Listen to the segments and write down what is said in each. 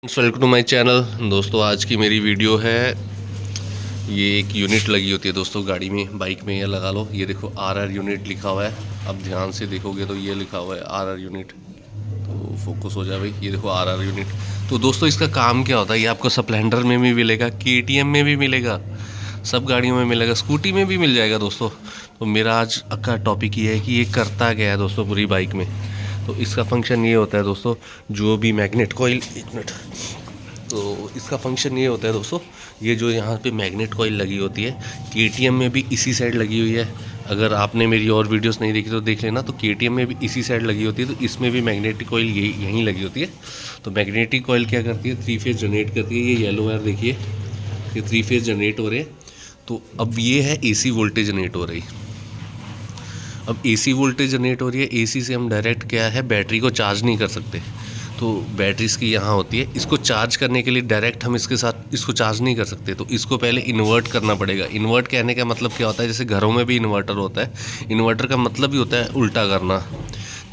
Welcome to my channel. दोस्तों आज की मेरी वीडियो है, ये एक यूनिट लगी होती है दोस्तों गाड़ी में, बाइक में, या लगा लो। ये देखो आरआर यूनिट लिखा हुआ है। अब ध्यान से देखोगे तो ये लिखा हुआ है आरआर यूनिट। तो फोकस हो जाए भाई, ये देखो आरआर यूनिट। तो दोस्तों इसका काम क्या होता है, ये आपको स्प्लेंडर में भी मिलेगा, केटीएम में भी मिलेगा, सब गाड़ियों में मिलेगा, स्कूटी में भी मिल जाएगा दोस्तों। तो मेरा आज का टॉपिक ये है कि ये करता क्या है दोस्तों पूरी बाइक में। तो इसका फंक्शन ये होता है दोस्तों, जो भी मैग्नेट कॉइल, एक मिनट। तो इसका फंक्शन ये होता है दोस्तों, ये जो यहाँ पे मैग्नेट कॉइल लगी होती है, केटीएम में भी इसी साइड लगी हुई है। अगर आपने मेरी और वीडियोस नहीं देखी तो देख लेना। तो केटीएम में भी इसी साइड लगी होती है, तो इसमें भी मैग्नेटिक कॉइल यहीं लगी होती है। तो मैग्नेटिक कॉइल क्या करती है, 3 फेज जनरेट करती है। ये येलो वायर देखिए, ये 3 फेज जनरेट हो रहे हैं। तो अब ये है एसी वोल्टेज जनरेट हो रही। अब एसी वोल्टेज जनरेट हो रही है, एसी से हम डायरेक्ट क्या है, बैटरी को चार्ज नहीं कर सकते। तो बैटरीज की यहाँ होती है, इसको चार्ज करने के लिए डायरेक्ट हम इसके साथ इसको चार्ज नहीं कर सकते। तो इसको पहले इन्वर्ट करना पड़ेगा। इन्वर्ट कहने का मतलब क्या होता है, जैसे घरों में भी इन्वर्टर होता है। इन्वर्टर का मतलब ही होता है उल्टा करना।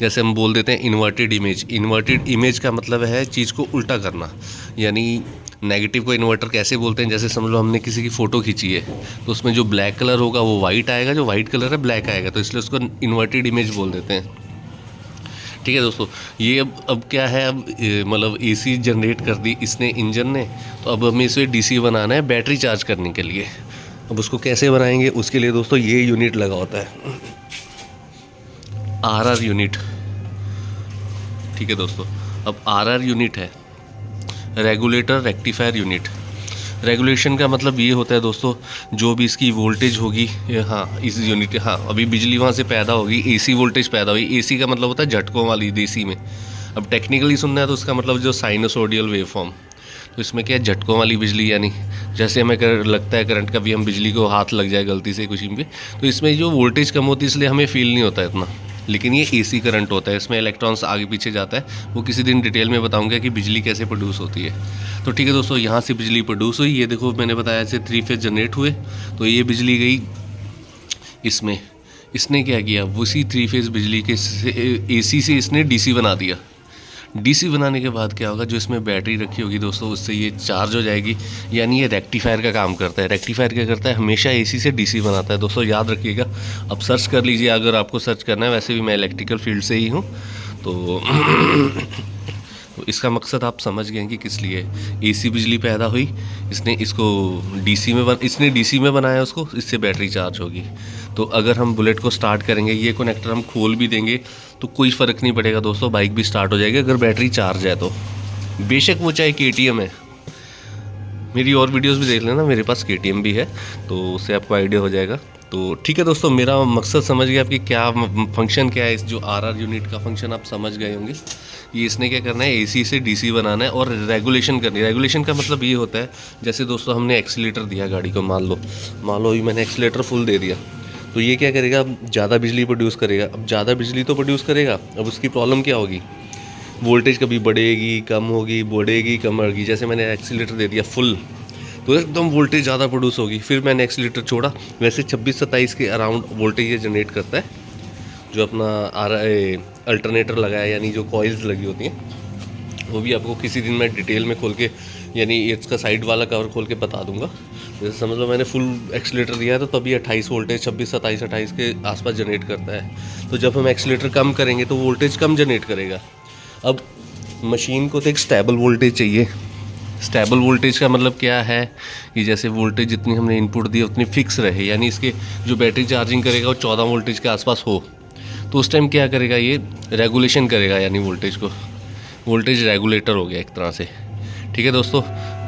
जैसे हम बोल देते हैं इन्वर्टेड इमेज। इन्वर्टेड इमेज का मतलब है चीज़ को उल्टा करना। यानी नेगेटिव को इन्वर्टर कैसे बोलते हैं, जैसे समझ लो हमने किसी की फ़ोटो खींची है, तो उसमें जो ब्लैक कलर होगा वो वाइट आएगा, जो वाइट कलर है ब्लैक आएगा, तो इसलिए उसको इन्वर्टेड इमेज बोल देते हैं। ठीक है दोस्तों, ये अब क्या है, अब मतलब एसी जनरेट कर दी इसने, इंजन ने। तो अब हमें इसे डीसी बनाना है बैटरी चार्ज करने के लिए। अब उसको कैसे बनाएंगे, उसके लिए दोस्तों ये यूनिट लगा होता है, आरआर यूनिट। ठीक है दोस्तों, अब आरआर यूनिट है रेगुलेटर रेक्टिफायर यूनिट। रेगुलेशन का मतलब ये होता है दोस्तों, जो भी इसकी वोल्टेज होगी, हाँ इस यूनिट, हाँ अभी बिजली वहाँ से पैदा होगी, एसी वोल्टेज पैदा होगी। एसी का मतलब होता है झटकों वाली, देसी में। अब टेक्निकली सुनना है तो उसका मतलब जो साइनोसोडियल वेवफॉर्म। तो इसमें क्या है, झटकों वाली बिजली, यानी जैसे हमें लगता है करंट, कभी हम बिजली को हाथ लग जाए गलती से कुछ पे, तो इसमें जो वोल्टेज कम होती है इसलिए हमें फील नहीं होता है इतना। लेकिन ये एसी करंट होता है, इसमें इलेक्ट्रॉन्स आगे पीछे जाता है। वो किसी दिन डिटेल में बताऊंगा कि बिजली कैसे प्रोड्यूस होती है। तो ठीक है दोस्तों, यहाँ से बिजली प्रोड्यूस हुई, ये देखो मैंने बताया ऐसे 3 फेज जनरेट हुए। तो ये बिजली गई इसमें, इसने क्या किया, उसी 3 फेज बिजली के एसी से इसने डीसी बना दिया। डीसी बनाने के बाद क्या होगा, जो इसमें बैटरी रखी होगी दोस्तों, उससे ये चार्ज हो जाएगी। यानी ये रेक्टिफायर का काम करता है। रेक्टिफायर क्या करता है, हमेशा एसी से डीसी बनाता है दोस्तों, याद रखिएगा। अब सर्च कर लीजिए अगर आपको सर्च करना है, वैसे भी मैं इलेक्ट्रिकल फील्ड से ही हूँ। तो तो इसका मकसद आप समझ गए हैं कि किस लिए एसी बिजली पैदा हुई, इसने इसको इसने डीसी में बनाया उसको, इससे बैटरी चार्ज होगी। तो अगर हम बुलेट को स्टार्ट करेंगे, ये कनेक्टर हम खोल भी देंगे तो कोई फ़र्क नहीं पड़ेगा दोस्तों, बाइक भी स्टार्ट हो जाएगी अगर बैटरी चार्ज है तो। बेशक वो चाहे केटीएम है, मेरी और वीडियोस भी देख लेना, मेरे पास केटीएम भी है, तो उससे आपको आइडिया हो जाएगा। तो ठीक है दोस्तों, मेरा मकसद समझ गया आपकी, क्या फंक्शन क्या है इस जो आरआर यूनिट का फंक्शन आप समझ गए होंगे। ये इसने क्या करना है, एसी से डीसी बनाना है और रेगुलेशन करनी है। रेगुलेशन का मतलब ये होता है, जैसे दोस्तों हमने एक्सीलेटर दिया गाड़ी को, मान लो ये मैंने एक्सीलेटर फुल दे दिया, तो ये क्या करेगा, अब ज़्यादा बिजली प्रोड्यूस करेगा। अब ज़्यादा बिजली तो प्रोड्यूस करेगा, अब उसकी प्रॉब्लम क्या होगी, वोल्टेज कभी बढ़ेगी कम होगी, बढ़ेगी कम होगी। जैसे मैंने एक्सीलेटर दे दिया फुल, तो एकदम वोल्टेज ज़्यादा प्रोड्यूस होगी। फिर मैंने एक्सीलेटर छोड़ा, वैसे 26-27 के अराउंड वोल्टेज ये जनरेट करता है। जो अपना अल्टरनेटर लगाया, यानी जो कॉइल्स लगी होती हैं, वो भी आपको किसी दिन मैं डिटेल में खोल के, यानी इसका साइड वाला कवर खोल के बता दूंगा। जैसे समझ लो मैंने फुल एक्सीलेटर दिया है, तो तभी 28 वोल्टेज 26-27-28 के आसपास जनरेट करता है। तो जब हम एक्सीलेटर कम करेंगे तो वोल्टेज कम जनरेट करेगा। अब मशीन को तो एक स्टेबल वोल्टेज चाहिए। स्टेबल वोल्टेज का मतलब क्या है कि जैसे वोल्टेज जितनी हमने इनपुट दी उतनी फिक्स रहे, यानी इसके जो बैटरी चार्जिंग करेगा वो 14 वोल्टेज के आसपास हो। तो उस टाइम क्या करेगा, ये रेगुलेशन करेगा, यानी वोल्टेज को, वोल्टेज रेगुलेटर हो गया एक तरह से। ठीक है दोस्तों,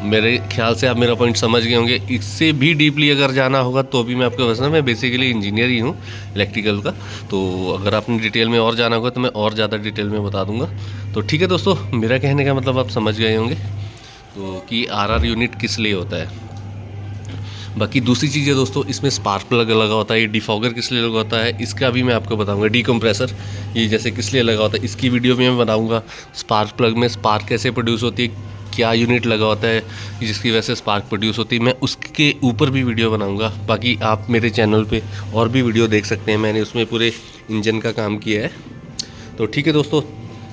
मेरे ख्याल से आप मेरा पॉइंट समझ गए होंगे। इससे भी डीपली अगर जाना होगा तो भी मैं आपको बताना, मैं बेसिकली इंजीनियर ही हूँ इलेक्ट्रिकल का। तो अगर आपने डिटेल में और जाना होगा तो मैं और ज़्यादा डिटेल में बता दूंगा। तो ठीक है दोस्तों, मेरा कहने का मतलब आप समझ गए होंगे तो कि आरआर यूनिट किस लिए होता है। बाकी दूसरी चीज़ है दोस्तों, इसमें स्पार्क प्लग लगा होता है। ये डिफॉगर किस लिए लगा होता है इसका भी मैं आपको बताऊंगा। डीकम्प्रेसर ये जैसे किस लिए लगा होता है इसकी वीडियो में मैं बताऊंगा। स्पार्क प्लग में स्पार्क कैसे प्रोड्यूस होती है, क्या यूनिट लगा होता है जिसकी वजह से स्पार्क प्रोड्यूस होती है, मैं उसके ऊपर भी वीडियो बनाऊंगा। बाकी आप मेरे चैनल पे और भी वीडियो देख सकते हैं, मैंने उसमें पूरे इंजन का काम किया है। तो ठीक है दोस्तों,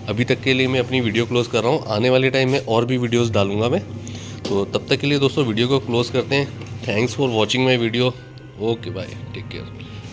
अभी तक के लिए मैं अपनी वीडियो क्लोज़ कर रहा हूँ। आने वाले टाइम में और भी वीडियोज़ डालूँगा मैं। तो तब तक के लिए दोस्तों वीडियो को क्लोज़ करते हैं। Thanks for watching my video. Okay bye, take care.